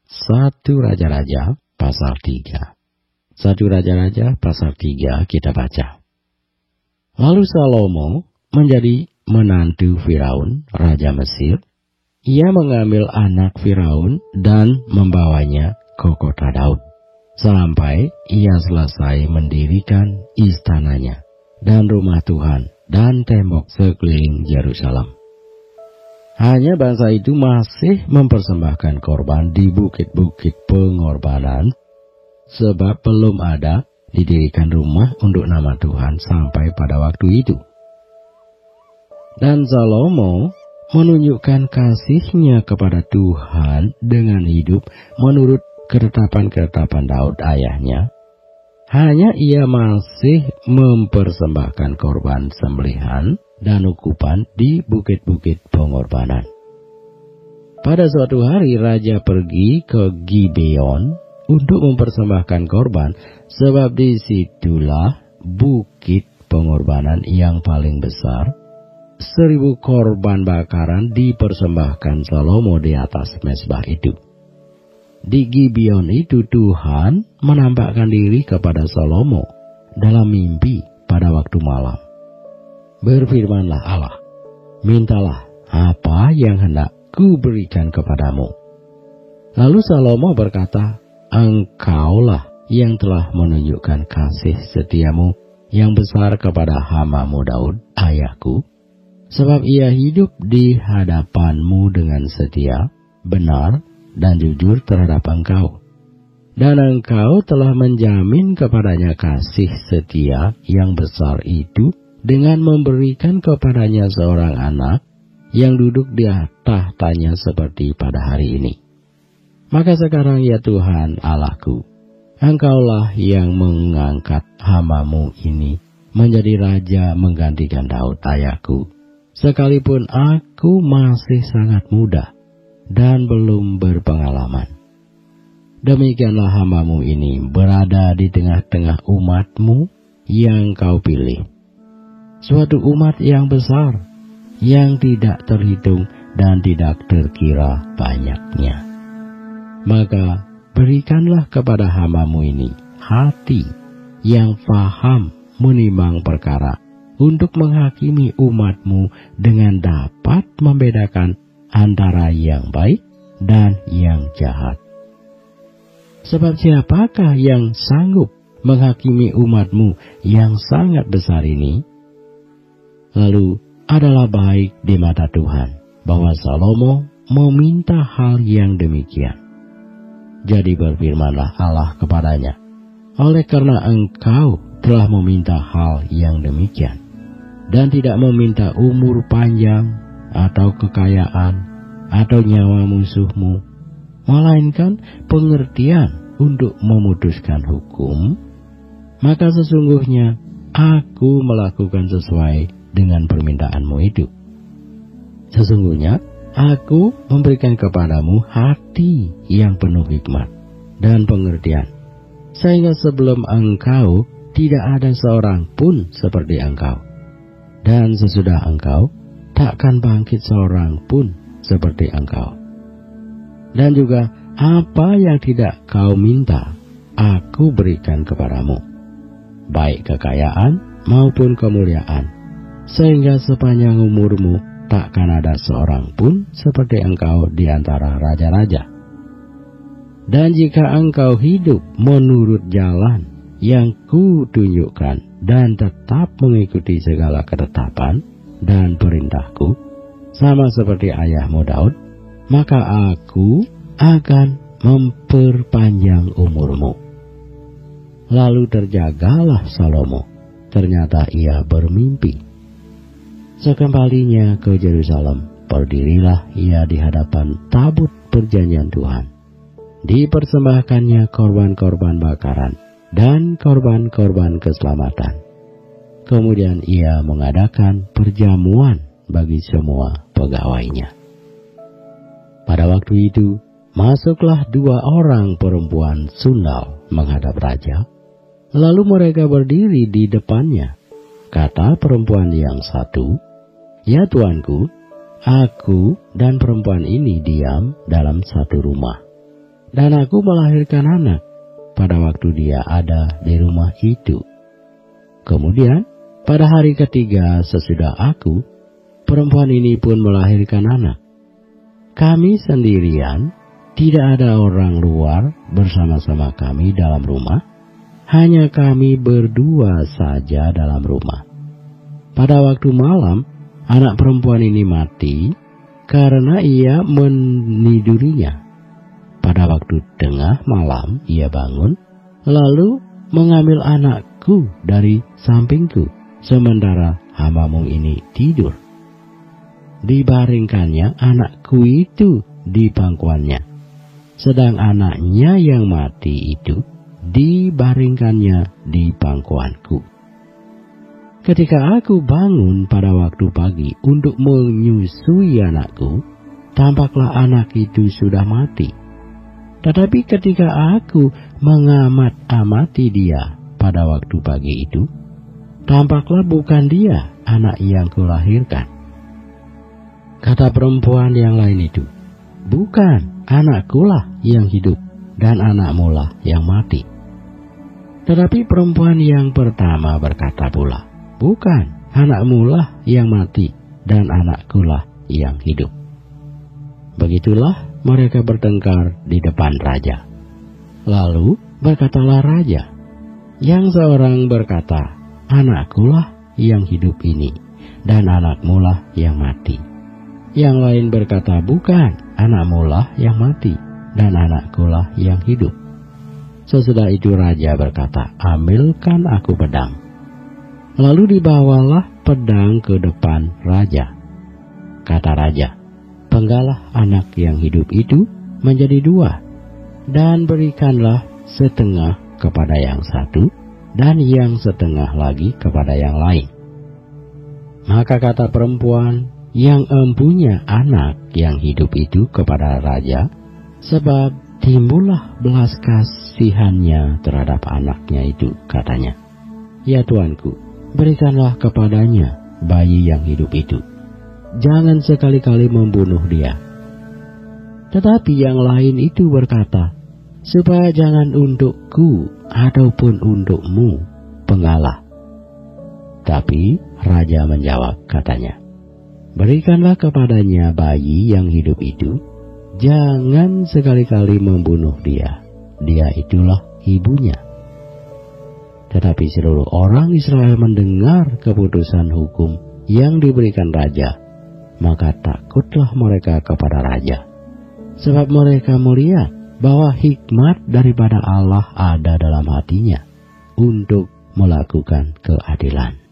1 Raja-Raja pasal 3. 1 Raja-Raja pasal 3 kita baca. Lalu Salomo menjadi menantu Firaun, Raja Mesir. Ia mengambil anak Firaun dan membawanya ke kota Daud, sampai ia selesai mendirikan istananya dan rumah Tuhan dan tembok sekeliling Yerusalem. Hanya bangsa itu masih mempersembahkan korban di bukit-bukit pengorbanan, sebab belum ada didirikan rumah untuk nama Tuhan sampai pada waktu itu. Dan Salomo menunjukkan kasihnya kepada Tuhan dengan hidup menurut ketetapan-ketetapan Daud ayahnya. Hanya ia masih mempersembahkan korban sembelihan dan ukupan di bukit-bukit pengorbanan. Pada suatu hari raja pergi ke Gibeon untuk mempersembahkan korban, sebab disitulah bukit pengorbanan yang paling besar. 1000 korban bakaran dipersembahkan Salomo di atas mezbah itu. Di Gibeon itu Tuhan menampakkan diri kepada Salomo dalam mimpi pada waktu malam. Berfirmanlah Allah, mintalah apa yang hendak ku berikan kepadamu. Lalu Salomo berkata, engkaulah yang telah menunjukkan kasih setiamu yang besar kepada hamba-Mu Daud, ayahku, sebab ia hidup di hadapan-Mu dengan setia, benar, dan jujur terhadap engkau. Dan engkau telah menjamin kepadanya kasih setia yang besar itu dengan memberikan kepadanya seorang anak yang duduk di tahtanya seperti pada hari ini. Maka sekarang ya Tuhan Allahku, engkaulah yang mengangkat hamba-Mu ini menjadi raja menggantikan Daud ayahku, sekalipun aku masih sangat muda dan belum berpengalaman. Demikianlah hamba-Mu ini berada di tengah-tengah umat-Mu yang Kau pilih, suatu umat yang besar, yang tidak terhitung dan tidak terkira banyaknya. Maka berikanlah kepada hamba-Mu ini hati yang faham menimbang perkara, untuk menghakimi umat-Mu dengan dapat membedakan antara yang baik dan yang jahat. Sebab siapakah yang sanggup menghakimi umat-Mu yang sangat besar ini? Lalu adalah baik di mata Tuhan bahwa Salomo meminta hal yang demikian. Jadi berfirmanlah Allah kepadanya, oleh karena engkau telah meminta hal yang demikian, dan tidak meminta umur panjang, atau kekayaan, atau nyawa musuhmu, melainkan pengertian untuk memutuskan hukum, maka sesungguhnya aku melakukan sesuai dengan permintaanmu itu. Sesungguhnya aku memberikan kepadamu hati yang penuh hikmat dan pengertian, sehingga sebelum engkau tidak ada seorang pun seperti engkau, dan sesudah engkau takkan bangkit seorang pun seperti engkau. Dan juga apa yang tidak kau minta, aku berikan kepadamu, baik kekayaan maupun kemuliaan, sehingga sepanjang umurmu takkan ada seorang pun seperti engkau di antara raja-raja. Dan jika engkau hidup menurut jalan yang kutunjukkan dan tetap mengikuti segala ketetapan dan perintahku, sama seperti ayahmu Daud, maka aku akan memperpanjang umurmu. Lalu terjagalah Salomo, ternyata ia bermimpi. Sekembalinya ke Yerusalem, berdirilah ia di hadapan tabut perjanjian Tuhan. Dipersembahkannya korban-korban bakaran dan korban-korban keselamatan. Kemudian ia mengadakan perjamuan bagi semua pegawainya. Pada waktu itu, masuklah 2 orang perempuan sundal menghadap raja. Lalu mereka berdiri di depannya. Kata perempuan yang satu, ya tuanku, aku dan perempuan ini diam dalam satu rumah. dan aku melahirkan anak pada waktu dia ada di rumah itu. Kemudian, pada hari ketiga sesudah aku, perempuan ini pun melahirkan anak. Kami sendirian, tidak ada orang luar bersama-sama kami dalam rumah, hanya kami berdua saja dalam rumah. Pada waktu malam, anak perempuan ini mati karena ia menidurinya. Pada waktu tengah malam ia bangun, lalu mengambil anakku dari sampingku, sementara hambamu ini tidur. Dibaringkannya anakku itu di pangkuannya, sedang anaknya yang mati itu dibaringkannya di pangkuanku. Ketika aku bangun pada waktu pagi untuk menyusui anakku, tampaklah anak itu sudah mati. Tetapi ketika aku mengamat-amati dia pada waktu pagi itu, tampaklah bukan dia anak yang kulahirkan. Kata perempuan yang lain itu, bukan, anakkulah yang hidup dan anakmulah yang mati. Tetapi perempuan yang pertama berkata pula, bukan, anakmulah yang mati dan anakkulah yang hidup. Begitulah mereka bertengkar di depan raja. Lalu berkatalah raja, yang seorang berkata, anakkulah yang hidup ini dan anakmulah yang mati. Yang lain berkata, bukan, anakmulah yang mati dan anakkulah yang hidup. Sesudah itu raja berkata, ambilkan aku pedang. Lalu dibawalah pedang ke depan raja. Kata raja, penggalah anak yang hidup itu menjadi dua, dan berikanlah setengah kepada yang satu, dan yang setengah lagi kepada yang lain. Maka kata perempuan yang empunya anak yang hidup itu kepada raja, sebab timbullah belas kasihannya terhadap anaknya itu, katanya, ya tuanku, berikanlah kepadanya bayi yang hidup itu. Jangan sekali-kali membunuh dia. Tetapi yang lain itu berkata, supaya jangan untukku ataupun untukmu penggalah. Tapi raja menjawab, katanya, berikanlah kepadanya bayi yang hidup itu. Jangan sekali-kali membunuh dia. Dia itulah ibunya. Tetapi seluruh orang Israel mendengar keputusan hukum yang diberikan raja, maka takutlah mereka kepada raja, sebab mereka melihat bahwa hikmat daripada Allah ada dalam hatinya untuk melakukan keadilan.